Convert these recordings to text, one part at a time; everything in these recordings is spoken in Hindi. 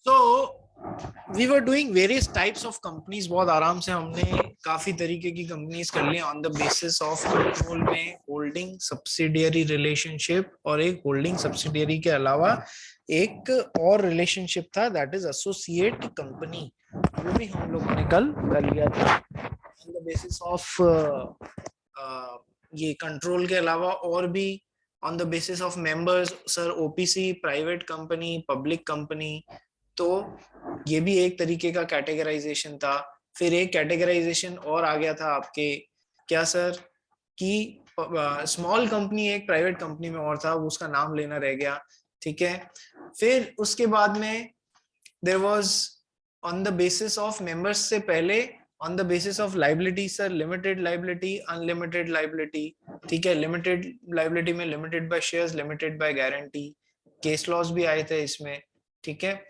So we were doing various types of companies. बहुत आराम से हमने काफी तरीके की कंपनीज कर ली on the basis of control में होल्डिंग सब्सिडियरी रिलेशनशिप, और एक होल्डिंग सब्सिडियरी के अलावा एक और रिलेशनशिप था, दैट इज एसोसिएट कंपनी। वो भी हम लोगों ने कल कर लिया था ऑन द बेसिस ऑफ ये कंट्रोल के अलावा और भी on the basis of members. Sir OPC, private company, public company, तो ये भी एक तरीके का कैटेगराइजेशन था। फिर एक कैटेगराइजेशन और आ गया था आपके, क्या सर, कि स्मॉल कंपनी एक प्राइवेट कंपनी में और था, उसका नाम लेना रह गया। ठीक है, फिर उसके बाद में there was on the basis of members से पहले on the basis of liability sir, limited liability, unlimited liability. ठीक है, लिमिटेड लाइबिलिटी में limited by shares, limited by guarantee, case laws भी आए थे इसमें। ठीक है,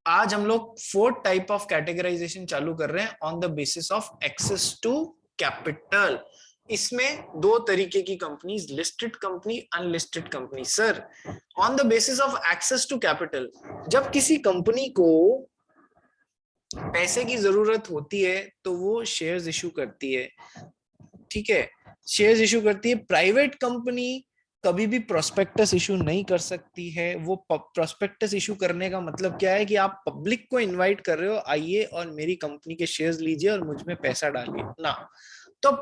आज हम लोग फोर्थ टाइप ऑफ कैटेगराइजेशन चालू कर रहे हैं on the basis of access to capital. इसमें दो तरीके की companies, listed company, unlisted company. Sir on the basis of access to capital, जब किसी कंपनी को पैसे की जरूरत होती है तो वो शेयर्स इशू करती है। ठीक है, शेयर्स इशू करती है। प्राइवेट कंपनी कभी भी प्रोस्पेक्टस इशू नहीं कर सकती है। वो प्रोस्पेक्टस इशू करने का मतलब क्या है कि आप पब्लिक को इनवाइट कर रहे हो, आइए और मेरी कंपनी के शेयर्स लीजिए और मुझ में पैसा डालिए ना। तो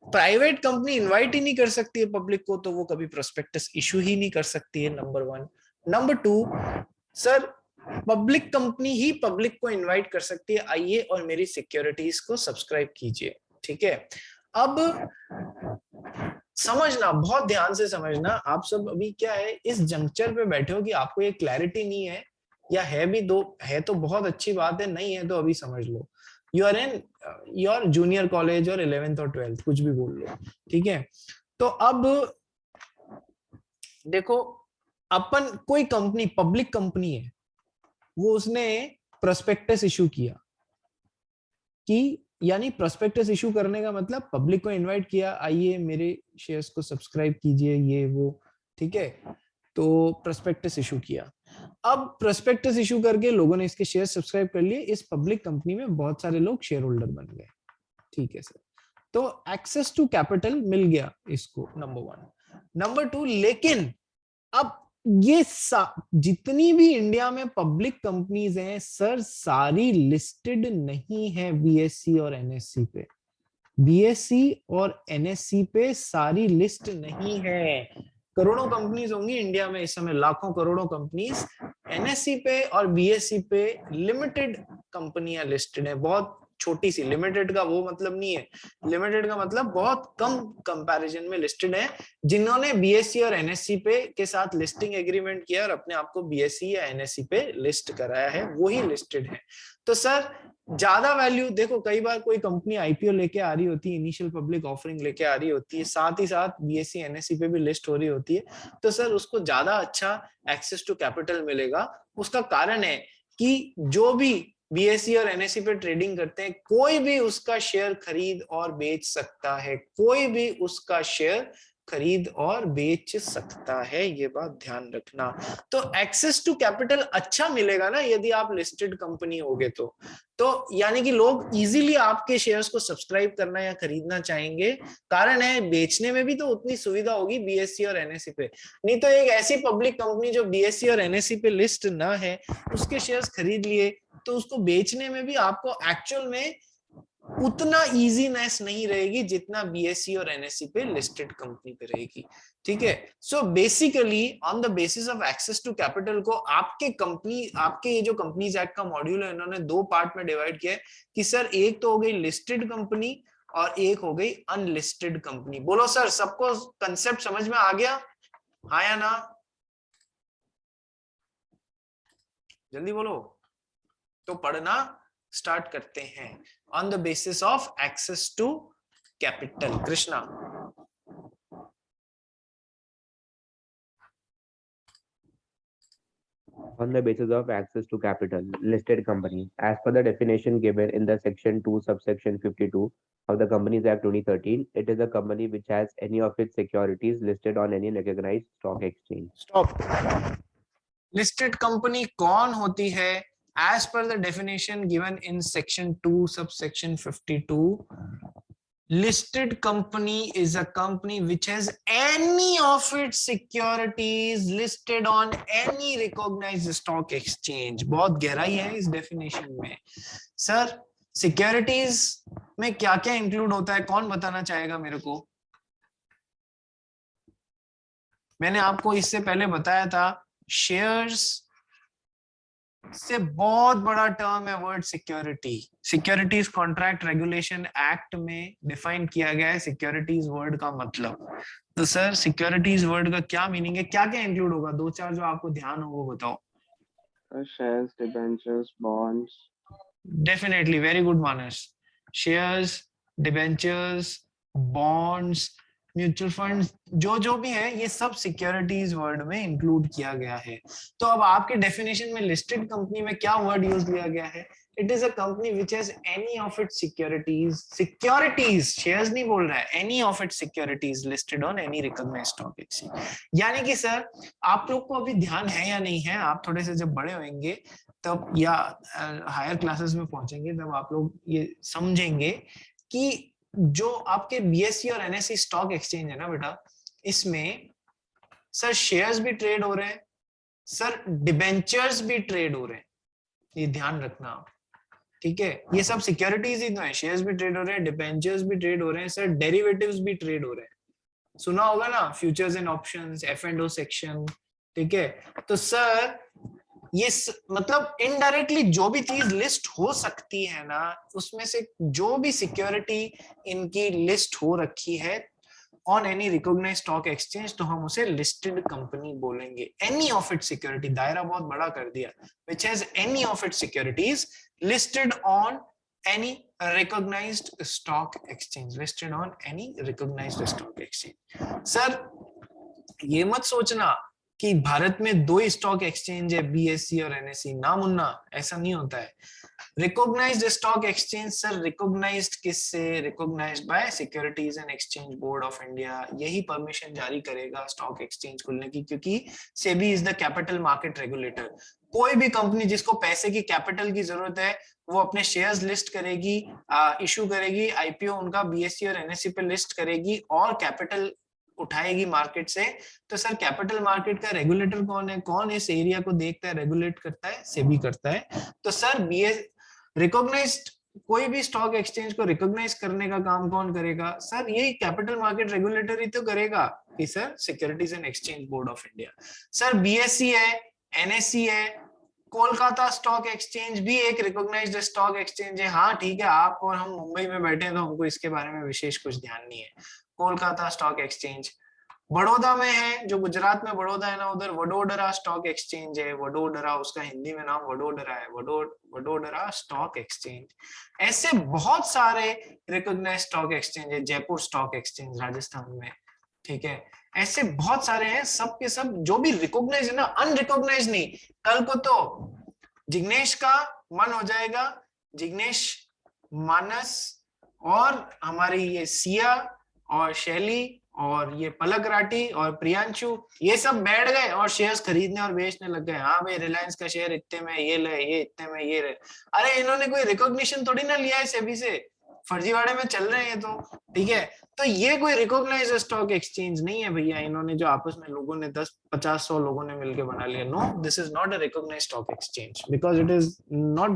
प्राइवेट कंपनी इनवाइट ही नहीं कर सकती है पब्लिक को, तो वो कभी प्रोस्पेक्टस इशू ही नहीं कर सकती है, number one. Number two, sir public company ही पब्लिक को इनवाइट कर सकती है, आइए और मेरी सिक्योरिटीज को सब्सक्राइब कीजिए। ठीक है, अब समझना, बहुत ध्यान से समझना। आप सब अभी क्या है, इस जंक्चर पे बैठे हो कि आपको ये क्लैरिटी नहीं है, या है भी दो है तो बहुत अच्छी बात है, नहीं है तो अभी समझ लो। You are in your junior college और 11th और 12th, कुछ भी बोल लो। ठीक है, तो अब देखो, अपन कोई कंपनी पब्लिक कंपनी है, वो उसने प्रोस्पेक्टस इशू किया, कि यानी प्रोस्पेक्टस इशू करने का मतलब पब्लिक को इनवाइट किया, आइए मेरे शेयर्स को सब्सक्राइब कीजिए, ये वो। ठीक है, तो प्रोस्पेक्टस इशू किया। अब प्रोस्पेक्टस इशू करके लोगों ने इसके शेयर सब्सक्राइब कर लिए, इस पब्लिक कंपनी में बहुत सारे लोग शेयर होल्डर बन गए। ठीक है सर, तो एक्सेस टू कैपिटल मिल गया इसको, नंबर वन। नंबर टू, लेकिन अब ये जितनी भी इंडिया में पब्लिक कंपनीज हैं सर, सारी लिस्टेड नहीं है बीएससी और एनएससी पे। बीएससी और एनएससी पे सारी लिस्ट नहीं है। करोड़ों कंपनीज होंगी इंडिया में इस समय, लाखों करोड़ों कंपनीज। एनएससी पे और बीएससी पे लिमिटेड कंपनियां लिस्टेड है, बहुत छोटी सी। लिमिटेड का वो मतलब नहीं है, लिमिटेड का मतलब बहुत कम कंपैरिजन में लिस्टेड है, जिन्होंने बीएससी और एनएससी पे के साथ लिस्टिंग एग्रीमेंट किया और अपने आप को बीएससी या एनएससी पे लिस्ट कराया है, वही लिस्टेड है। तो सर ज्यादा वैल्यू देखो, कई बार कोई कंपनी आईपीओ लेके आ रही होती है, इनिशियल पब्लिक ऑफरिंग लेके आ रही होती है, साथ ही साथ बीएससी एनएससी पे भी लिस्ट हो रही होती है, तो सर उसको ज्यादा अच्छा एक्सेस टू कैपिटल मिलेगा। उसका कारण है कि जो भी बीएससी और एनएससी पे ट्रेडिंग करते हैं, कोई भी उसका शेयर खरीद और बेच सकता है, कोई भी उसका शेयर खरीद और बेच सकता है, ये बात ध्यान रखना। तो एक्सेस टू कैपिटल अच्छा मिलेगा ना यदि आप लिस्टेड कंपनी होगे तो यानी कि लोग इजीली आपके शेयर्स को सब्सक्राइब करना या खरीदना चाहेंगे। कारण है, बेचने में भी तो उतनी सुविधा होगी बीएससी और एनएससी पे। नहीं तो एक ऐसी पब्लिक कंपनी जो बीएससी और एनएससी पे लिस्ट ना है, उसके शेयर्स खरीद लिए तो उसको बेचने में भी आपको एक्चुअल में उतना इजीनेस नहीं रहेगी जितना बीएससी और एनएससी पे लिस्टेड कंपनी पे रहेगी। ठीक है, so basically on the basis of access to capital को आपके ये जो कंपनीज एक्ट का मॉड्यूल है, इन्होंने दो पार्ट में डिवाइड किया है कि सर एक तो हो गई लिस्टेड कंपनी और एक हो गई अनलिस्टेड कंपनी। बोलो सर, सबको कंसेप्ट समझ में आ गया? हाँ या ना? जल्दी बोलो, तो पढ़ना स्टार्ट करते हैं। On the basis of access to capital, Krishna. On the basis of access to capital, listed company, as per the definition given in the section 2, subsection 52 of the Companies Act 2013, it is a company which has any of its securities listed on any recognized stock exchange. Stop. Listed company कौन होती है? as per the definition given in section 2 subsection 52, listed company is a company which has any of its securities listed on any recognized stock exchange. बहुत गहराई है इस definition में. सर सिक्योरिटीज में क्या क्या इंक्लूड होता है, कौन बताना चाहेगा मेरे को? मैंने आपको इससे पहले बताया था, शेयर्स से बहुत बड़ा टर्म है word security. Securities contract regulation act में डिफाइन किया गया है सिक्योरिटीज वर्ड का मतलब. तो सर सिक्योरिटीज वर्ड का क्या मीनिंग है, क्या क्या इंक्लूड होगा? दो चार जो आपको ध्यान हो वो बताओ. Shares, debentures, bonds. Definitely, very good Manas. Shares, debentures, bonds, mutual fund, जो भी है ये सब सिक्योरिटीज वर्ड में इंक्लूड किया गया है. तो अब आपके डेफिनेशन में लिस्टेड कंपनी में क्या वर्ड यूज किया गया है? It is a company which has any of its securities, shares नहीं बोल रहा है, any of its securities listed on any recognised stock exchange. यानी कि सर आप लोग को अभी ध्यान है या नहीं है, आप थोड़े से जब बड़े होंगे तब या हायर क्लासेस में पहुंचेंगे तब आप लोग ये समझेंगे कि जो आपके बीएसई और एनएसई स्टॉक एक्सचेंज है ना बेटा, इसमें सर शेयर्स भी ट्रेड हो रहे हैं, सर डिबेंचर्स भी ट्रेड हो रहे हैं. ये ध्यान रखना आप, ठीक है? ये सब सिक्योरिटीज ही तो है. शेयर्स भी ट्रेड हो रहे हैं, डिबेंचर्स भी ट्रेड हो रहे हैं, सर डेरिवेटिव्स भी ट्रेड हो रहे हैं. सुना होगा ना, futures and options, F&O section, ठीक है? तो सर ये मतलब इनडायरेक्टली जो भी चीज लिस्ट हो सकती है ना, उसमें से जो भी सिक्योरिटी इनकी लिस्ट हो रखी है on any recognised stock exchange, तो हम उसे लिस्टेड कंपनी बोलेंगे. एनी ऑफ इट सिक्योरिटी, दायरा बहुत बड़ा कर दिया, which has any of it securities listed on any recognised stock exchange, listed on any recognised stock exchange. Sir ये मत सोचना कि भारत में दो ही स्टॉक एक्सचेंज है, बीएसई और एनएसई. ना मुन्ना, ऐसा नहीं होता है. Recognised stock exchange sir recognised किससे? Recognised bye securities and exchange board of India. यही परमिशन जारी करेगा स्टॉक एक्सचेंज खुलने की, क्योंकि SEBI is the capital market regulator. कोई भी कंपनी जिसको पैसे की, कैपिटल की जरूरत है, वो अपने शेयर्स लिस्ट करेगी, इशू करेगी, आईपीओ उनका बीएसई और एनएसई पे लिस्ट करेगी और कैपिटल उठाएगी मार्केट से. तो सर कैपिटल मार्केट का रेगुलेटर कौन है? कौन इस एरिया को देखता है, रेगुलेट करता है? सेबी करता है. तो सर रिकॉग्नाइज्ड कोई भी स्टॉक एक्सचेंज को रिकॉग्नाइज करने का काम कौन करेगा? सर यही कैपिटल मार्केट रेगुलेटर ही तो करेगा, कि sir securities and exchange board of India. Sir BSE है, एनएसई है, कोलकाता स्टॉक एक्सचेंज भी एक रिकॉग्नाइज्ड स्टॉक एक्सचेंज है. हाँ ठीक है, आप और हम मुंबई में बैठे हैं तो हमको इसके बारे में विशेष कुछ ध्यान नहीं है. Kolkata stock exchange. बड़ौदा में है, जो गुजरात में बड़ौदा है ना, उधर वडोदरा स्टॉक एक्सचेंज है. वडोदरा, उसका हिंदी में नाम वडोदरा है, वडोदरा स्टॉक एक्सचेंज. ऐसे बहुत सारे रिकॉग्नाइज्ड स्टॉक एक्सचेंज है. जयपुर स्टॉक एक्सचेंज राजस्थान में, ठीक है? ऐसे बहुत सारे हैं. सब के सब जो भी रिकॉग्नाइज है ना, अनरिकॉग्नाइज नहीं. कल को तो जिग्नेश का मन हो जाएगा, जिग्नेश, मानस और हमारी ये सिया और शैली और ये पलक राठी और प्रियांशु, ये सब बैठ गए और शेयर्स खरीदने और बेचने लग गए. हाँ भाई, रिलायंस का शेयर इतने में ये ले, ये इतने में ये ले. अरे इन्होंने कोई रिकॉग्निशन थोड़ी ना लिया है सेबी से, फर्जीवाड़े में चल रहे हैं. तो ठीक है, तो ये कोई रिकॉग्नाइज्ड स्टॉक एक्सचेंज नहीं है भैया. इन्होंने जो आपस में लोगों ने 10, 50, 100 लोगों ने मिलकर बना लिया. No, this is not a recognised stock exchange because it is not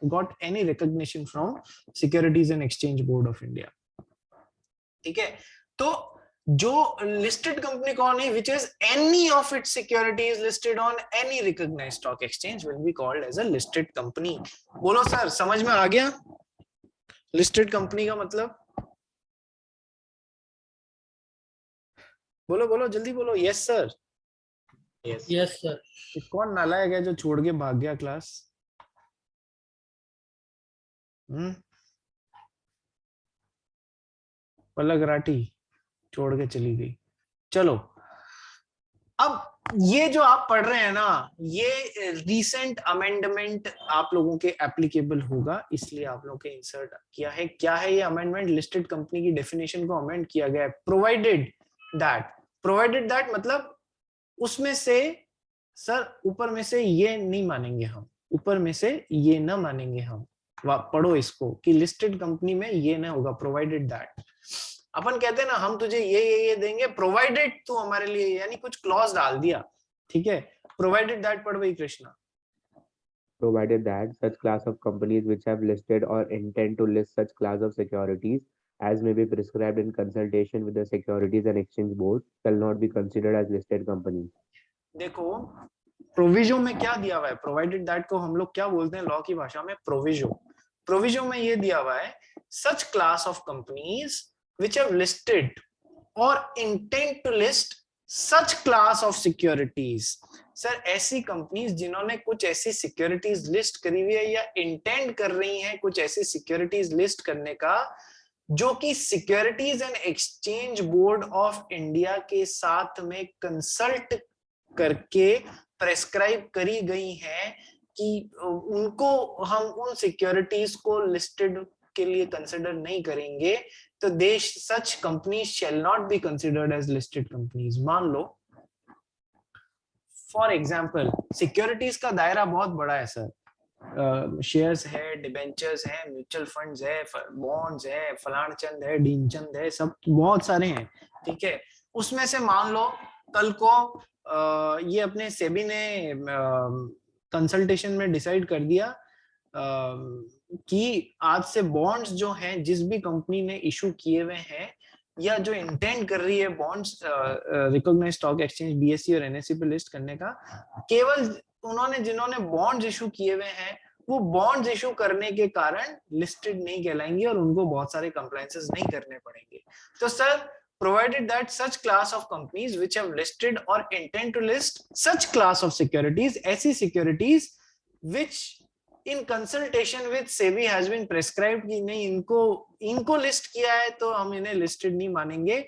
got any recognition from securities and exchange board of India. ठीक है, तो जो लिस्टेड कंपनी कौन है? Which is any of its securities listed on any recognised stock exchange will be called as a listed company. बोलो सर, समझ में आ गया लिस्टेड कंपनी का मतलब? बोलो बोलो, जल्दी बोलो. Yes sir. Yes sir. कौन नालायक है जो छोड़ के भाग गया क्लास? पलक राठी छोड़ के चली गई. चलो, अब ये जो आप पढ़ रहे हैं ना, ये रीसेंट अमेंडमेंट आप लोगों के एप्लीकेबल होगा, इसलिए आप लोगों के इंसर्ट किया है. क्या है ये अमेंडमेंट? लिस्टेड कंपनी की डेफिनेशन को अमेंड किया गया है. प्रोवाइडेड दैट मतलब उसमें से सर ऊपर में से ये नहीं मानेंगे हम ऊपर में से ये ना मानेंगे हम। पढ़ो इसको कि लिस्टेड कंपनी में ये ना होगा, प्रोवाइडेड दैट। अपन कहते हैं ना हम तुझे ये देंगे प्रोवाइडेड तू हमारे लिए, यानी कुछ क्लॉज डाल दिया, ठीक है। प्रोवाइडेड दैट पढ़ भाई Krishna. Provided that such class of companies which have listed or intend to list such class of securities as may be prescribed in consultation with the Securities and Exchange Board shall not be considered as listed companies. देखो प्रोविजो में क्या दिया हुआ है, प्रोवाइडेड दैट को हम लोग क्या बोलते हैं लॉ की भाषा में, प्रोविजो। प्रोविजो में ये दिया हुआ है such class of companies which have listed और intent to list such class of securities. Sir ऐसी कंपनीज जिन्होंने कुछ ऐसी सिक्योरिटीज लिस्ट करी हुई है या इंटेंड कर रही हैं कुछ ऐसी सिक्योरिटीज लिस्ट करने का जो कि securities and exchange board of India के साथ में कंसल्ट करके प्रेस्क्राइब करी गई हैं कि उनको हम उन सिक्योरिटीज को लिस्टेड के लिए कंसिडर नहीं करेंगे, तो देश such company shall not be considered as listed companies. मान लो फॉर एग्जांपल सिक्योरिटीज का दायरा बहुत बड़ा है सर, शेयर्स है, डिबेंचर्स है, म्यूचुअल फंड्स है, बॉन्ड्स है, फलान चंद है, डीन चंद है, सब बहुत सारे हैं, ठीक है। उसमें से मान लो कल को ये अपने सेबी ने कंसल्टेशन में डिसाइड कर दिया कि आज से बॉन्ड्स जो हैं जिस भी कंपनी ने इशू किए हुए हैं या जो इंटेंड कर रही है bonds recognised stock exchange BSE और एनएसई पे लिस्ट करने का, केवल उन्होंने जिन्होंने बॉन्ड्स इशू किए हुए हैं वो बॉन्ड्स इशू करने के कारण लिस्टेड नहीं कहलाएंगे और उनको बहुत सारे कंप्लायंसेस नहीं करने पड़ेंगे। तो sir provided that such class of companies which have listed or intend to list such class of securities, ऐसी securities which in consultation with SEBI has been prescribed कि नहीं इनको लिस्ट किया है तो हम इन्हें लिस्टेड नहीं मानेंगे,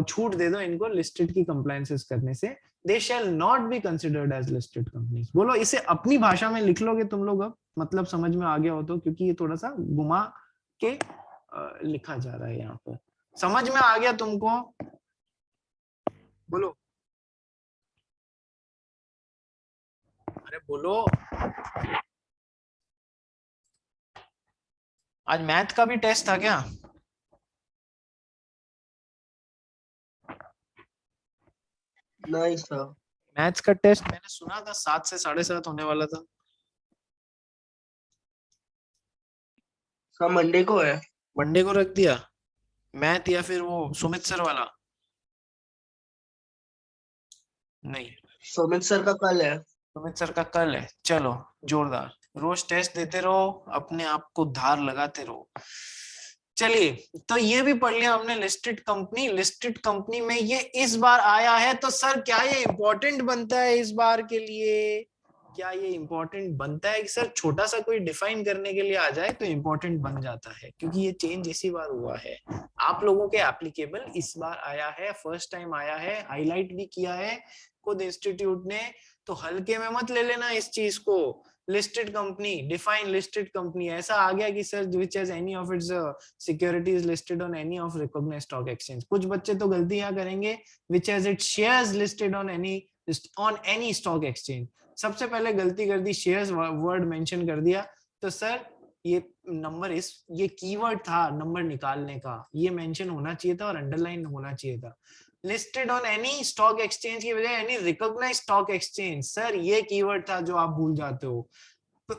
छूट दे दो इनको लिस्टेड की कंप्लायंसेस करने से, they shall not be considered as listed companies। बोलो इसे अपनी भाषा में लिख लोगे तुम लोग, अब मतलब समझ में आ गया हो तो, क्योंकि ये थोड़ा सा घुमा के लिखा जा रहा है यहाँ पर। समझ में आ गया तुमको? बोलो, अरे बोलो। आज मैथ का भी टेस्ट था क्या? नहीं सर। मैथ्स का टेस्ट मैंने सुना था 7 से 7:30 होने वाला था। सर मंडे को है। मंडे को रख दिया मैथ, या फिर वो सुमित सर वाला? नहीं, सुमित सर का कल है। सुमित सर का कल है। चलो जोरदार, रोज टेस्ट देते रहो, अपने आप को धार लगाते रहो। चलिए, तो ये भी पढ़ लिया हमने लिस्टेड कंपनी। लिस्टेड कंपनी में ये इस बार आया है, तो सर क्या ये इंपॉर्टेंट बनता है इस बार के लिए? क्या ये इंपॉर्टेंट बनता है कि सर छोटा सा कोई डिफाइन करने के लिए आ जाए तो इंपॉर्टेंट बन जाता है? क्योंकि ये चेंज इसी बार हुआ है, आप लोगों के एप्लीकेबल इस बार आया है, फर्स्ट टाइम आया है, हाईलाइट भी किया है खुद इंस्टीट्यूट ने, तो हल्के में मत ले लेना इस चीज को। Listed company, define listed company, ऐसा आ गया कि sir which has any of its securities listed on any of recognised stock exchange. कुछ बच्चे तो गलतियां करेंगे, which has its shares listed on any stock exchange. सबसे पहले गलती कर दी, शेयर्स वर्ड मेंशन कर दिया, तो सर ये नंबर, ये कीवर्ड था नंबर निकालने का, ये मेंशन होना चाहिए था और अंडरलाइन होना चाहिए था। Listed on any stock exchange की बजाय any recognised stock exchange, sir ये कीवर्ड था जो आप भूल जाते हो।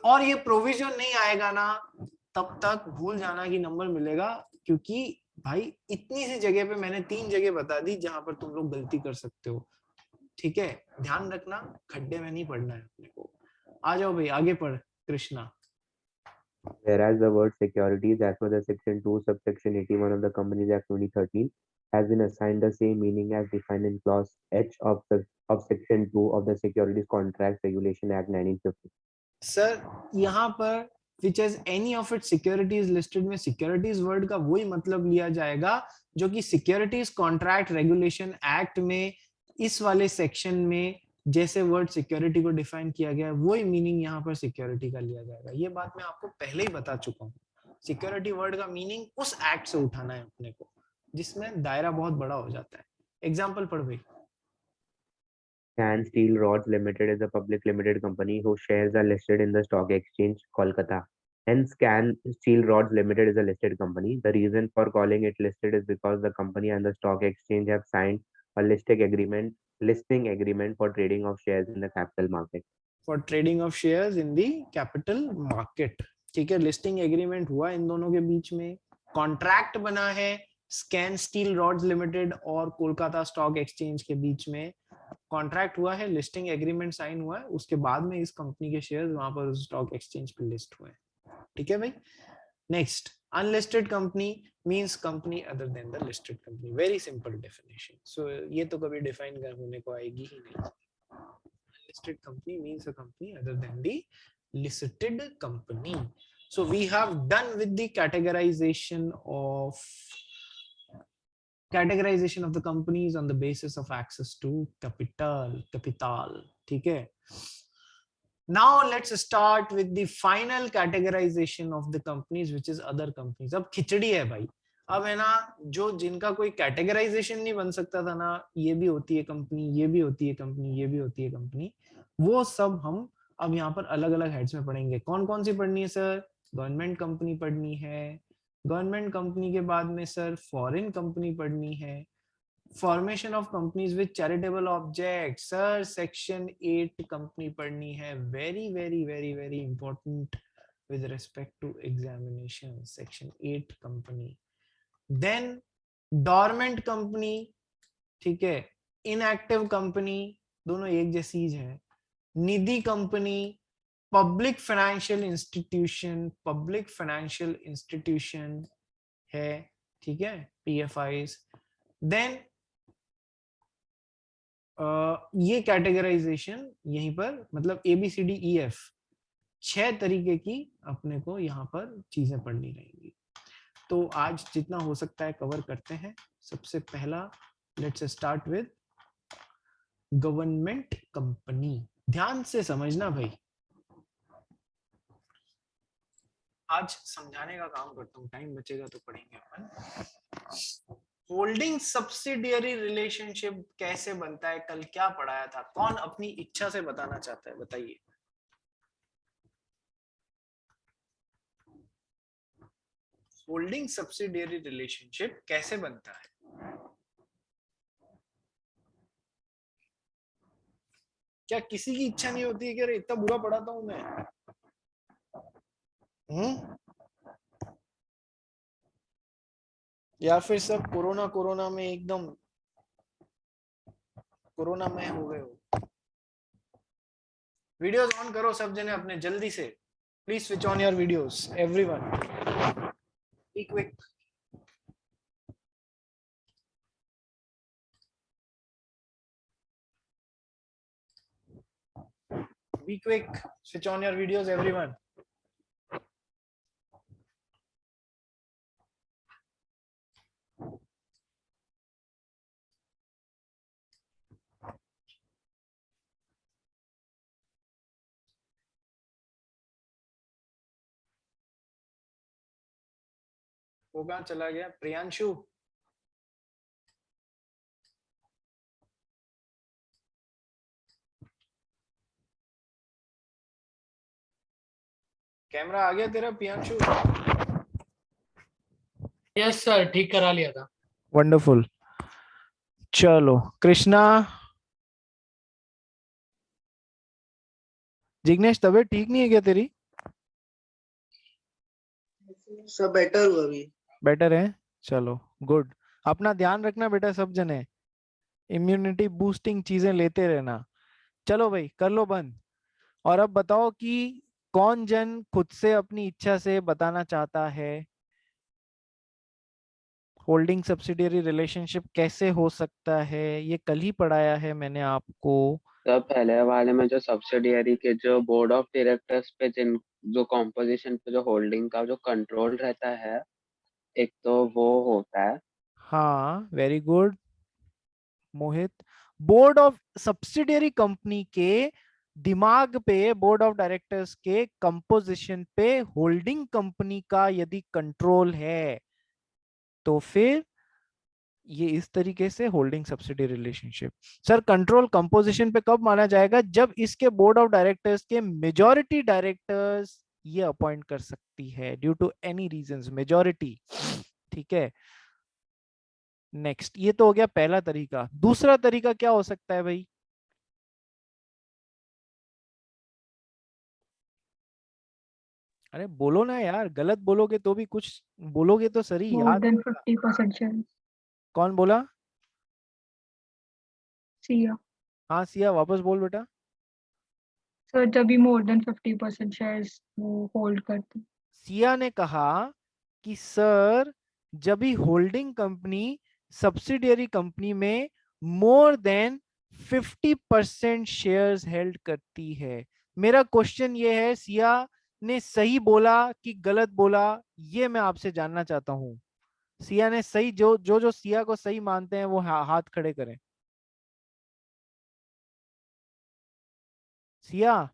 और ये प्रोविजन नहीं आएगा ना तब तक भूल जाना कि नंबर मिलेगा, क्योंकि भाई इतनी सी जगह पे मैंने 3 जगह बता दी जहां पर तुम लोग गलती कर सकते हो, ठीक है। ध्यान रखना, खड्डे में नहीं पड़ना है अपने को। आ जाओ भाई आगे पढ़ Krishna. Whereas the word securities as per the section 2 subsection 81 of the Companies Act 2013 has been assigned the same meaning as defined in clause H of section 2 of the Securities Contracts Regulation Act 1950. Sir यहाँ पर which has any of its securities listed में securities वर्ड का वही मतलब लिया जाएगा जो कि सिक्योरिटीज कॉन्ट्रैक्ट रेगुलेशन एक्ट में इस वाले सेक्शन में जैसे वर्ड सिक्योरिटी को डिफाइन किया गया है, वही मीनिंग यहाँ पर सिक्योरिटी का लिया जाएगा। ये बात मैं आपको पहले ही बता चुका हूँ। सिक्योरिटी वर्ड का मीनिंग उस एक्ट से उठाना है अपने को जिसमें दायरा बहुत बड़ा हो जाता है। एग्जाम्पल पढ़ भाई। Can Steel Rods Limited is a public limited company whose shares are listed in the stock exchange, Kolkata. Hence, Can Steel Rods Limited is a listed company. The reason for calling it listed is because the company and the stock exchange have signed a listing agreement for trading of shares in the capital market. For trading of shares in the capital market. ठीक है, लिस्टिंग एग्रीमेंट हुआ इन दोनों के बीच में, कॉन्ट्रैक्ट बना है स्कैन स्टील रॉड्स लिमिटेड और कोलकाता स्टॉक एक्सचेंज के बीच में, कॉन्ट्रैक्ट हुआ है, लिस्टिंग एग्रीमेंट साइन हुआ है, उसके बाद में इस कंपनी के शेयर्स वहां पर स्टॉक एक्सचेंज पे लिस्ट हुए हैं। ठीक है भाई। Next, unlisted company means company other than the listed company. Very simple definition. So ये तो कभी डिफाइन होने को आएगी ही नहीं। Listed company means a company other than the listed company. So we have done with the categorization of the companies on the basis of access to capital. ठीक है। Now let's start with the final categorization of the companies, which is other companies. अब खिचड़ी है भाई। अब है ना, जो जिनका कोई कैटेगराइजेशन नहीं बन सकता था ना, ये भी होती है कंपनी, ये भी होती है कंपनी, ये भी होती है कंपनी, वो सब हम अब यहाँ पर अलग अलग हेड्स में पढ़ेंगे। कौन कौन सी पढ़नी है सर? गवर्नमेंट कंपनी पढ़नी है, गवर्नमेंट कंपनी के बाद में सर फॉरेन कंपनी पढ़नी है, formation of companies with charitable object sir section 8 company पढ़नी है। Very very very very important with respect to examination, section 8 company. Then dormant company, ठीक है, इनएक्टिव कंपनी, दोनों एक जैसी है। Nidhi company, public financial institution है, ठीक है, पीएफआईज। देन ये कैटेगराइजेशन यहीं पर मतलब ABCDEF 6 तरीके की अपने को यहाँ पर चीजें पढ़नी रहेंगी। तो आज जितना हो सकता है कवर करते हैं। सबसे पहला let's start with government company. ध्यान से समझना भाई, आज समझाने का काम करता हूँ, टाइम बचेगा तो पढ़ेंगे अपन। होल्डिंग सब्सिडियरी रिलेशनशिप कैसे बनता है, कल क्या पढ़ाया था? कौन अपनी इच्छा से बताना चाहता है, बताइए। होल्डिंग सब्सिडियरी रिलेशनशिप कैसे बनता है? क्या किसी की इच्छा नहीं होती है कि अरे इतना बुरा पढ़ाता हूं मैं? या फिर सब कोरोना में एकदम कोरोना में हो गए हो? वीडियोस ऑन करो सब जने अपने जल्दी से, please switch on your videos everyone, be quick. Be quick, switch on your videos everyone. वो कहाँ चला गया? प्रियांशु, कैमरा आ गया तेरा प्रियांशु? यस सर, ठीक करा लिया था। वंडरफुल। चलो कृष्णा, जिग्नेश तबीयत ठीक नहीं है क्या तेरी? सब बेटर हुआ अभी। बेटर है, चलो गुड। अपना ध्यान रखना बेटा, सब जने इम्यूनिटी बूस्टिंग चीजें लेते रहना। चलो भाई कर लो बंद। और अब बताओ कि कौन जन खुद से अपनी इच्छा से बताना चाहता है होल्डिंग सब्सिडियरी रिलेशनशिप कैसे हो सकता है? ये कल ही पढ़ाया है मैंने आपको। तो पहले वाले में जो सब्सिडियरी के जो बोर्ड ऑफ डायरेक्टर्स पे जिन जो कॉम्पोजिशन पे जो होल्डिंग का जो कंट्रोल रहता है, एक तो वो होता है। हाँ very good Mohit. Board of subsidiary company के दिमाग पे, बोर्ड ऑफ डायरेक्टर्स के कंपोजिशन पे होल्डिंग कंपनी का यदि कंट्रोल है तो फिर ये इस तरीके से holding subsidiary relationship. Sir control composition पे कब माना जाएगा? जब इसके बोर्ड ऑफ डायरेक्टर्स के मेजॉरिटी डायरेक्टर्स ये अपॉइंट कर सकती है due to any reasons, majority. ठीक है, नेक्स्ट, ये तो हो गया पहला तरीका। दूसरा तरीका क्या हो सकता है भाई? अरे बोलो ना यार, गलत बोलोगे तो भी कुछ बोलोगे तो सही More याद than होगा। 50% shares. कौन बोला? सिया। हाँ सिया, वापस बोल बेटा। सर जब भी more than 50% shares वो होल्ड करते। सिया ने कहा कि सर जब भी होल्डिंग कंपनी सब्सिडियरी कंपनी में मोर देन 50% शेयर्स हेल्ड करती है। मेरा क्वेश्चन ये है, सिया ने सही बोला कि गलत बोला, ये मैं आपसे जानना चाहता हूं। सिया ने सही, जो सिया को सही मानते हैं वो हाथ खड़े करें। सिया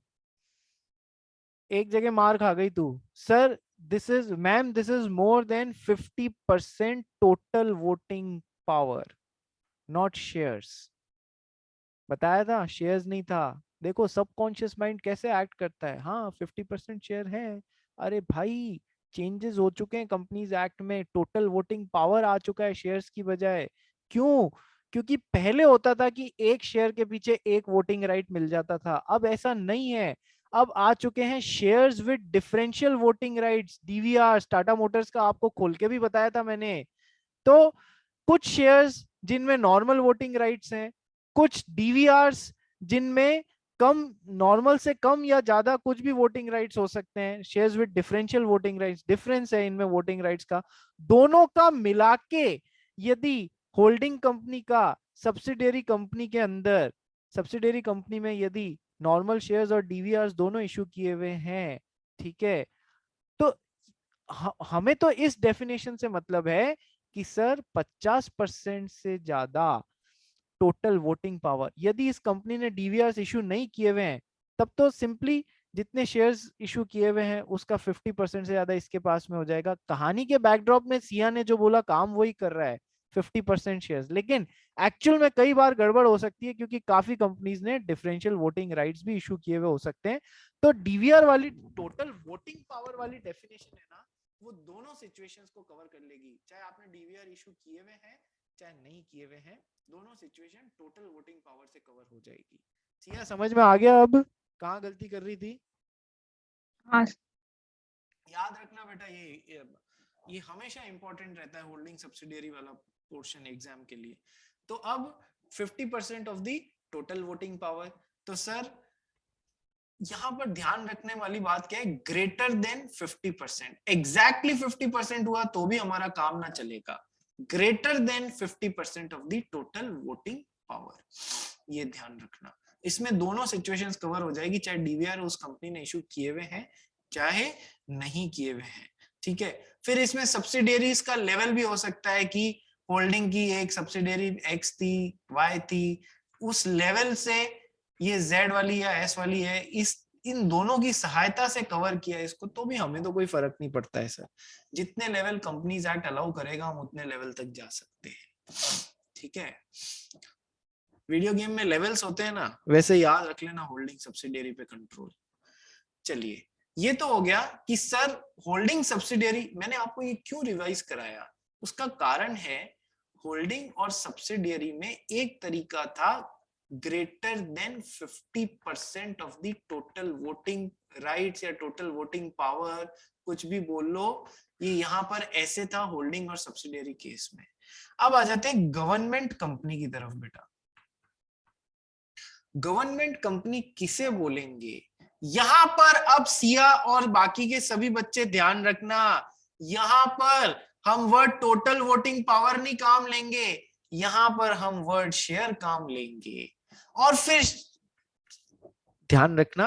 एक जगह मार खा गई तू। Sir this is, ma'am this is more than 50% total voting power, not shares. बताया था, शेयर्स नहीं था। देखो सबकॉन्शियस माइंड कैसे एक्ट करता है। हाँ 50% शेयर है। अरे भाई चेंजेस हो चुके हैं कंपनीज एक्ट में, टोटल वोटिंग पावर आ चुका है शेयर्स की बजाय। क्यों? क्योंकि पहले होता था कि एक शेयर के पीछे एक वोटिंग राइट मिल जाता था, अब ऐसा नहीं है। अब आ चुके हैं shares with differential voting rights, DVR. Tata Motors का आपको खोल के भी बताया था मैंने। तो कुछ शेयर्स जिनमें नॉर्मल वोटिंग राइट्स हैं, कुछ डीवीआरस जिनमें कम, नॉर्मल से कम या ज्यादा कुछ भी वोटिंग राइट्स हो सकते हैं। Shares with differential voting rights, difference है इनमें वोटिंग राइट्स का। दोनों का मिला के यदि होल्डिंग कंपनी का सब्सिडियरी कंपनी के अंदर, सब्सिडियरी कंपनी में यदि नॉर्मल शेयर्स और डीवीआरस दोनों इशू किए हुए हैं, ठीक है, तो हमें तो इस डेफिनेशन से मतलब है कि सर 50% से ज्यादा टोटल वोटिंग पावर, यदि इस कंपनी ने डीवीआरस इशू नहीं किए हुए हैं, तब तो सिंपली जितने शेयर्स इशू किए हुए हैं उसका 50% से ज्यादा इसके पास में हो जाएगा। कहानी के बैकड्रॉप में सिया ने जो बोला काम वही कर रहा है, 50% शेयर्स। लेकिन एक्चुअल में कई बार गड़बड़ हो सकती है, क्योंकि काफी कंपनीज ने डिफरेंशियल वोटिंग राइट्स भी इशू किए हुए हो सकते हैं। तो डीवीआर वाली टोटल वोटिंग पावर वाली डेफिनेशन है ना, वो दोनों सिचुएशंस को कवर कर लेगी, चाहे आपने डीवीआर इशू किए हुए हैं चाहे नहीं किए हुए हैं, दोनों सिचुएशन टोटल वोटिंग पावर से कवर हो जाएगी। सिया समझ में आ गया अब कहाँ गलती कर रही थी? हाँ याद रखना बेटा, ये हमेशा इंपॉर्टेंट रहता है होल्डिंग सब्सिडियरी वाला पोर्शन एग्जाम के लिए। तो अब 50% of the total voting power. तो सर यहां पर ध्यान रखने वाली बात क्या है, ग्रेटर देन 50%। एग्जैक्टली 50% हुआ तो भी हमारा काम ना चलेगा, greater than 50% of the total voting power, ये ध्यान रखना। इसमें दोनों सिचुएशंस कवर हो जाएगी, चाहे डीवीआर उस कंपनी ने इशू किए हुए हैं चाहे नहीं किए हुए हैं। ठीक है, फिर इसमें सब्सिडियरीज का लेवल भी हो सकता है कि होल्डिंग की एक सब्सिडियरी एक्स थी, वाई थी, उस लेवल से ये जेड वाली या एस वाली है, इस इन दोनों की सहायता से कवर किया इसको, तो भी हमें तो कोई फर्क नहीं पड़ता है सर। जितने लेवल कंपनीज एक्ट अलाउ करेगा हम उतने लेवल तक जा सकते हैं। ठीक है, वीडियो गेम में लेवल्स होते हैं ना, वैसे याद रख लेना होल्डिंग सब्सिडियरी पे कंट्रोल। चलिए ये तो हो गया कि सर होल्डिंग सब्सिडियरी, मैंने आपको ये क्यों रिवाइज कराया, उसका कारण है होल्डिंग और सब्सिडियरी में एक तरीका था greater than 50% of the total voting rights या टोटल वोटिंग पावर, कुछ भी बोल लो, ये यहां पर ऐसे था होल्डिंग और सब्सिडियरी केस में। अब आ जाते हैं गवर्नमेंट कंपनी की तरफ बेटा। गवर्नमेंट कंपनी किसे बोलेंगे यहां पर? अब सिया और बाकी के सभी बच्चे ध्यान रखना, यहां पर हम वर्ड टोटल वोटिंग पावर नहीं काम लेंगे, यहां पर हम वर्ड शेयर काम लेंगे। और फिर ध्यान रखना,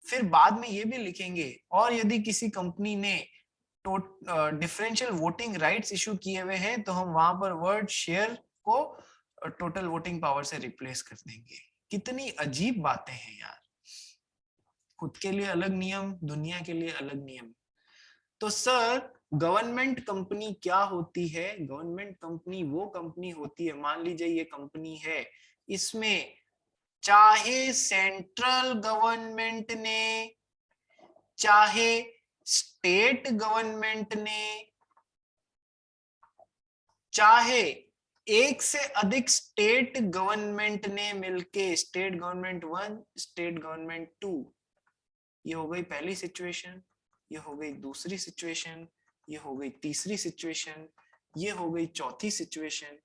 फिर बाद में ये भी लिखेंगे, और यदि किसी कंपनी ने डिफरेंशियल वोटिंग राइट्स इशू किए हुए हैं तो हम वहां पर वर्ड शेयर को टोटल वोटिंग पावर से रिप्लेस कर देंगे। कितनी अजीब बातें हैं यार, खुद के लिए अलग नियम, दुनिया के लिए अलग नियम। तो सर गवर्नमेंट कंपनी क्या होती है? गवर्नमेंट कंपनी वो कंपनी होती है, मान लीजिए ये कंपनी है, इसमें चाहे सेंट्रल गवर्नमेंट ने चाहे स्टेट गवर्नमेंट ने चाहे एक से अधिक स्टेट गवर्नमेंट ने मिलके, स्टेट गवर्नमेंट 1 स्टेट गवर्नमेंट 2, ये हो गई पहली सिचुएशन, ये हो गई दूसरी सिचुएशन, ये हो गई तीसरी सिचुएशन, ये हो गई चौथी सिचुएशन,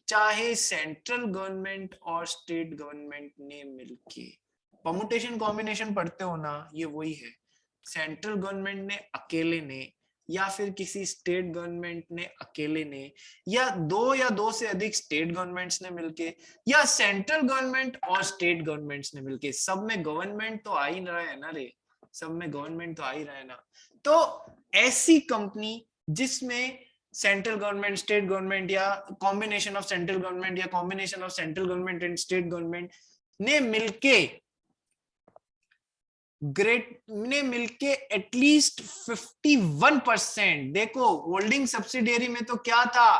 चाहे सेंट्रल गवर्नमेंट और स्टेट गवर्नमेंट ने मिलके। परमुटेशन कॉम्बिनेशन पढ़ते हो ना, ये वही है, सेंट्रल गवर्नमेंट ने अकेले ने, या फिर किसी स्टेट गवर्नमेंट ने अकेले ने, या दो से अधिक स्टेट गवर्नमेंट्स ने मिलके, या सेंट्रल गवर्नमेंट और स्टेट गवर्नमेंट्स ने मिलके। सब में गवर्नमेंट तो आ ही रहा है ना रे, सब में गवर्नमेंट तो आ ही रहा है ना। तो ऐसी कंपनी जिसमें सेंट्रल गवर्नमेंट, स्टेट गवर्नमेंट, या कॉम्बिनेशन ऑफ सेंट्रल गवर्नमेंट, या combination of central government and state government ने मिलके एटलीस्ट 51%। देखो होल्डिंग सब्सिडियरी में तो क्या था,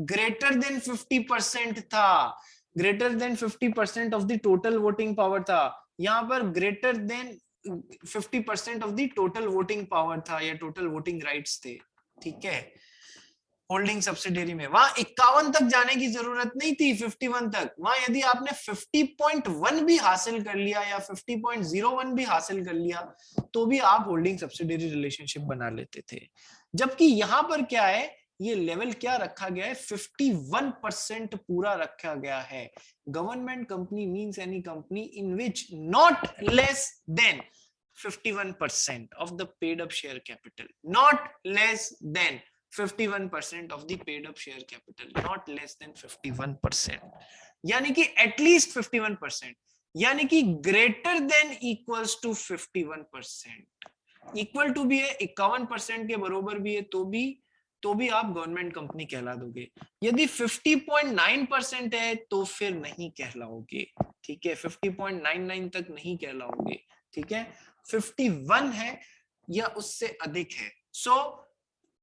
ग्रेटर देन 50% था, greater than 50% of the total voting power था। यहाँ पर greater than 50% of the total voting power था, या टोटल वोटिंग राइट्स थे, ठीक है। होल्डिंग सब्सिडियरी में वहां 51 तक जाने की जरूरत नहीं थी, 51 तक। वहां यदि आपने 50.1 भी हासिल कर लिया या 50.01 भी हासिल कर लिया तो भी आप होल्डिंग सब्सिडियरी रिलेशनशिप बना लेते थे। जबकि यहां पर क्या है, ये लेवल क्या रखा गया है, 51% पूरा रखा गया है। Government company means any company in which not less than 51% of the paid up share capital, not less than 51% of the paid up share capital, not less than 51%, यानी कि एटलीस्ट 51%, यानी कि greater than equals to 51%। Equal to भी है, 51% के बरोबर भी है, तो भी आप गवर्नमेंट कंपनी कहला दोगे। यदि 50.9% है तो फिर नहीं कहलाओगे, ठीक है, 50.99 तक नहीं कहलाओगे, ठीक है। 51 है या उससे अधिक है, सो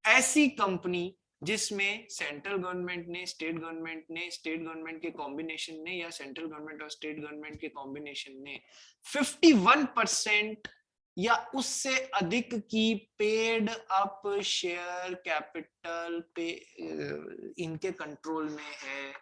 ऐसी कंपनी जिसमें सेंट्रल गवर्नमेंट ने, स्टेट गवर्नमेंट ने, स्टेट गवर्नमेंट के कॉम्बिनेशन ने, या सेंट्रल गवर्नमेंट और स्टेट गवर्नमेंट के कॉम्बिनेशन ने 51% या उससे अधिक की पेड अप शेयर कैपिटल पे इनके कंट्रोल में है,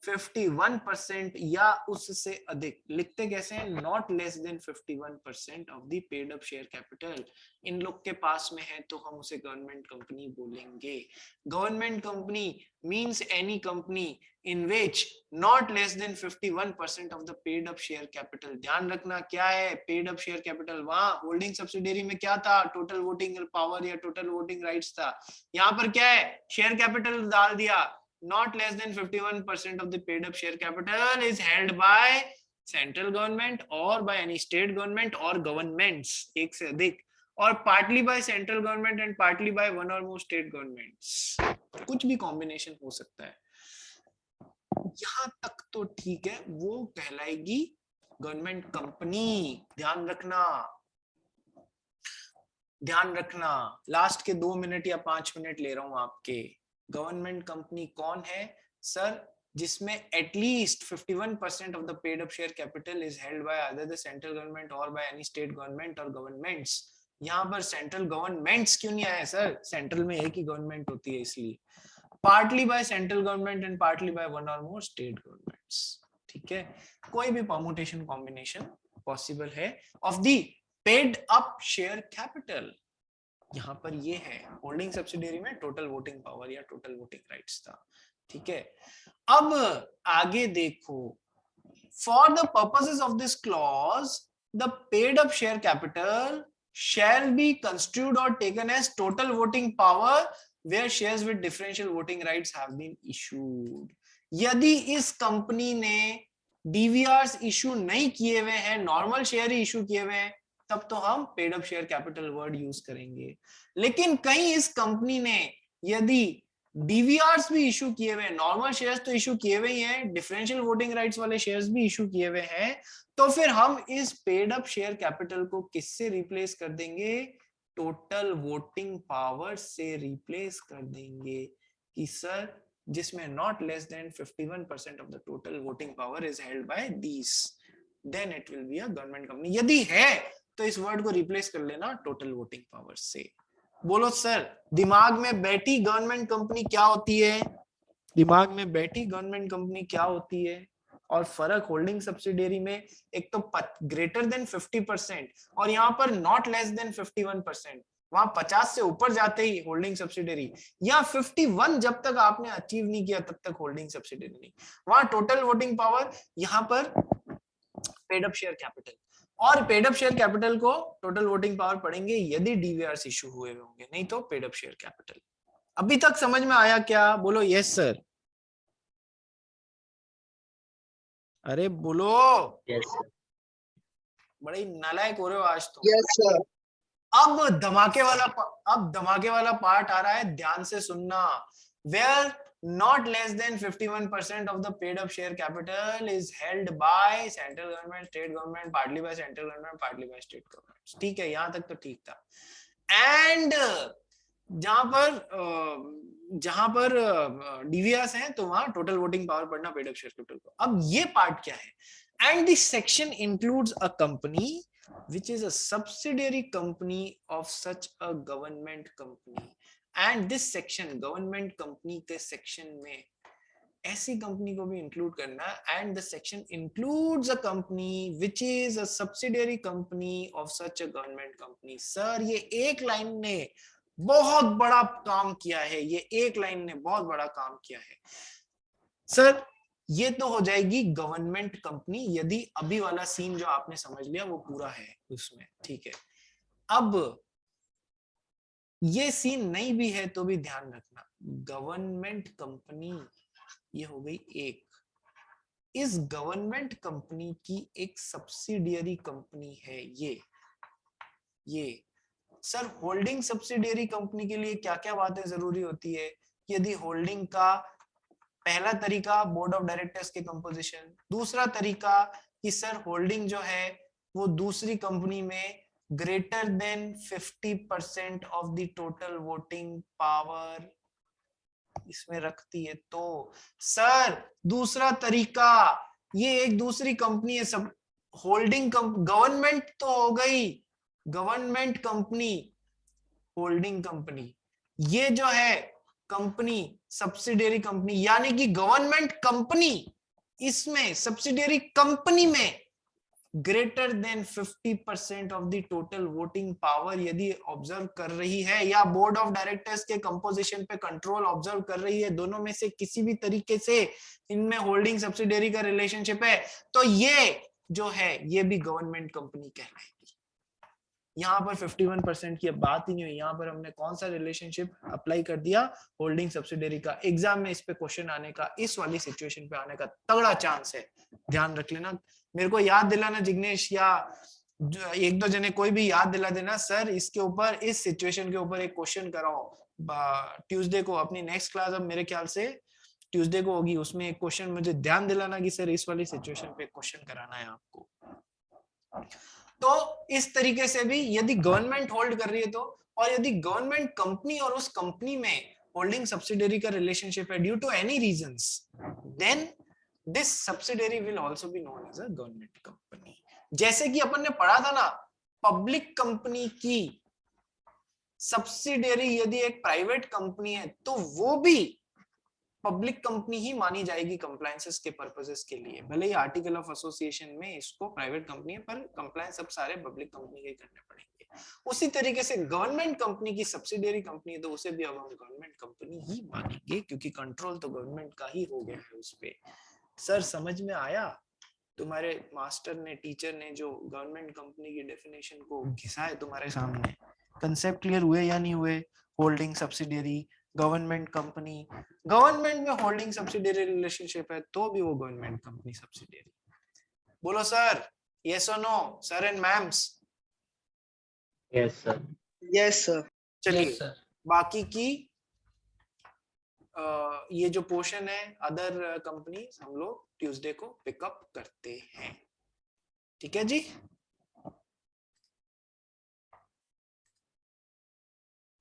51% या उससे अधिक। लिखते कैसे हैं, not less than 51% of the paid up share capital इन लोग के पास में है, तो हम उसे गवर्नमेंट कंपनी बोलेंगे। Government company means any company in which not than 51% of the paid up share capital. ध्यान रखना क्या है पेड अप शेयर कैपिटल, वहां होल्डिंग सब्सिडियरी में क्या था, टोटल वोटिंग पावर या टोटल वोटिंग राइट्स था। यहाँ पर क्या है, शेयर कैपिटल डाल दिया, not less than 51% of the paid up share capital is held by central government or by any state government or governments, एक से अधिक, और partly by central government and partly by one or more state governments, कुछ भी combination हो सकता है। यहां तक तो ठीक है, वो कहलाएगी गवर्नमेंट कंपनी। ध्यान रखना, लास्ट के 2 मिनट या 5 मिनट ले रहा हूं आपके। गवर्नमेंट कंपनी कौन है सर, जिसमें at least 51% of the paid up share capital is held bye either the central government और बाय एनी स्टेट गवर्नमेंट और गवर्नमेंट्स। यहाँ पर सेंट्रल गवर्नमेंट्स क्यों नहीं आया सर, सेंट्रल में एक ही गवर्नमेंट होती है इसलिए। Partly by central government and partly by one और मोर स्टेट गवर्नमेंट्स, ठीक है। कोई भी परमुटेशन कॉम्बिनेशन पॉसिबल है of the paid up share capital. यहाँ पर ये है, होल्डिंग सब्सिडियरी में टोटल वोटिंग पावर या टोटल वोटिंग राइट्स था, ठीक है। अब आगे देखो, for the purposes of this clause the paid up share capital shall be construed or taken as total voting power where shares with differential voting rights have been issued। यदि इस कंपनी ने डीवीआरस इशू नहीं किए हुए हैं, नॉर्मल शेयर ही इशू किए हुए हैं, तब तो हम paid up share capital word use करेंगे। लेकिन कहीं इस कंपनी ने यदि डीवीआरस भी इशू किए हुए हैं, नॉर्मल शेयर्स तो इशू किए हुए ही हैं, डिफरेंशियल वोटिंग राइट्स वाले शेयर्स भी इशू किए हुए हैं, तो फिर हम इस पेड अप शेयर कैपिटल को किससे रिप्लेस कर देंगे, टोटल वोटिंग पावर से रिप्लेस कर देंगे कि सर जिसमें not less than 51% of the total voting power is held by these, then it will be a government company. यदि है तो इस वर्ड को रिप्लेस कर लेना टोटल वोटिंग पावर से। बोलो सर, दिमाग में बैठी गवर्नमेंट कंपनी क्या होती है? दिमाग में बैठी गवर्नमेंट कंपनी क्या होती है? और फर्क होल्डिंग सब्सिडियरी में, एक तो ग्रेटर देन 50% और यहाँ पर नॉट लेस देन 51%। वहां 50 से ऊपर जाते ही होल्डिंग सब्सिडियरी, या 51 जब तक आपने अचीव नहीं किया तब तक होल्डिंग सब्सिडियरी नहीं। वहां टोटल वोटिंग पावर, यहाँ पर पेड अप शेयर कैपिटल, और पेड अप शेयर कैपिटल को टोटल वोटिंग पावर पढ़ेंगे यदि डीवीआरस इशू हुए होंगे, नहीं तो पेड अप शेयर कैपिटल। अभी तक समझ में आया क्या? बोलो यस सर। अरे बोलो। Yes sir. बड़े नालायक हो रहे हो आज तो। Yes sir. अब धमाके वाला पार्ट आ रहा है, ध्यान से सुनना। Where not less than 51% of the paid up share capital is held by central government, state government, partly by central government, partly by state government। ठीक है, यहां तक तो ठीक था। एंड जहां पर डीवीआरस हैं तो वहां टोटल वोटिंग पावर पढ़ना पेड अप शेयर कैपिटल को। अब ये पार्ट क्या है? And this section includes a company which is a subsidiary company of such a government company। And this section, government company के सेक्शन में ऐसी कंपनी को भी इंक्लूड करना। And the section includes a company which is a subsidiary company of such a government company. Sir ये एक लाइन ने बहुत बड़ा काम किया है, ये एक लाइन ने बहुत बड़ा काम किया है सर। ये तो हो जाएगी गवर्नमेंट कंपनी यदि अभी वाला सीन जो आपने समझ लिया वो पूरा है उसमें, ठीक है। अब ये सीन नहीं भी है तो भी ध्यान रखना, गवर्नमेंट कंपनी ये हो गई एक। इस गवर्नमेंट कंपनी की एक सब्सिडियरी कंपनी है ये सर। होल्डिंग सब्सिडियरी कंपनी के लिए क्या क्या बातें जरूरी होती है? यदि होल्डिंग का पहला तरीका बोर्ड ऑफ डायरेक्टर्स के कंपोजिशन, दूसरा तरीका कि सर होल्डिंग जो है वो दूसरी कंपनी में greater than 50% of the total voting power इसमें रखती है। तो सर दूसरा तरीका, ये एक दूसरी कंपनी है, सब होल्डिंग गवर्नमेंट तो हो गई, गवर्नमेंट कंपनी, होल्डिंग कंपनी, ये जो है कंपनी सब्सिडियरी कंपनी, यानी कि गवर्नमेंट कंपनी इसमें सब्सिडियरी कंपनी में greater than 50% of the total voting power यदि ऑब्जर्व कर रही है, या बोर्ड ऑफ डायरेक्टर्स के कंपोजिशन पे कंट्रोल ऑब्जर्व कर रही है, दोनों में से किसी भी तरीके से इनमें होल्डिंग सब्सिडियरी का रिलेशनशिप है, तो ये जो है ये भी गवर्नमेंट कंपनी कहलाएगी। यहाँ पर 51% की बात ही नहीं हुई, यहाँ पर हमने कौन सा रिलेशनशिप अप्लाई कर दिया? होल्डिंग सब्सिडियरी का। एग्जाम में इस पे क्वेश्चन आने का, इस वाली सिचुएशन पे आने का तगड़ा चांस है, ध्यान रख लेना। मेरे को याद दिलाना जिग्नेश, या एक दो जने कोई भी याद दिला देना, सर इसके ऊपर, इस सिचुएशन के ऊपर एक क्वेश्चन कराओ ट्यूसडे को, अपनी नेक्स्ट क्लास अब मेरे ख्याल से ट्यूसडे को होगी, उसमें एक क्वेश्चन मुझे ध्यान दिलाना कि सर इस वाली सिचुएशन पे क्वेश्चन कराना है आपको। तो इस तरीके से भी यदि गवर्नमेंट होल्ड कर रही है तो, और यदि गवर्नमेंट कंपनी और उस कंपनी में होल्डिंग सब्सिडियरी का रिलेशनशिप है due to any reasons, then this subsidiary will also be known as a government company. जैसे कि अपन ने पढ़ा था ना, पब्लिक कंपनी की सब्सिडियरी यदि एक प्राइवेट कंपनी है तो वो भी पब्लिक कंपनी ही मानी जाएगी कंप्लायंसेस के पर्पसेस के लिए। भले ही आर्टिकल ऑफ एसोसिएशन में इसको प्राइवेट कंपनी है, पर कंप्लायंस सब सारे पब्लिक कंपनी के करने पड़ेंगे। उसी तरीके से गवर्नमेंट कंपनी की सब्सिडियरी कंपनी है तो उसे भी अब हम गवर्नमेंट कंपनी ही मानेंगे, क्योंकि कंट्रोल तो गवर्नमेंट का ही हो गया है उस पे। सर समझ में आया? तुम्हारे मास्टर ने, टीचर ने जो गवर्नमेंट कंपनी की डेफिनेशन को घिसा है तुम्हारे सामने, कंसेप्ट क्लियर हुए या नहीं हुए? Holding subsidiary, government company, government में होल्डिंग सब्सिडियरी रिलेशनशिप है तो भी वो गवर्नमेंट कंपनी सब्सिडियरी। बोलो सर, यस और no sir and ma'ams? Yes sir. Yes sir. चलिए Yes, sir. बाकी की ये जो पोर्शन है अदर कंपनी हम लोग ट्यूसडे को पिकअप करते हैं, ठीक है जी।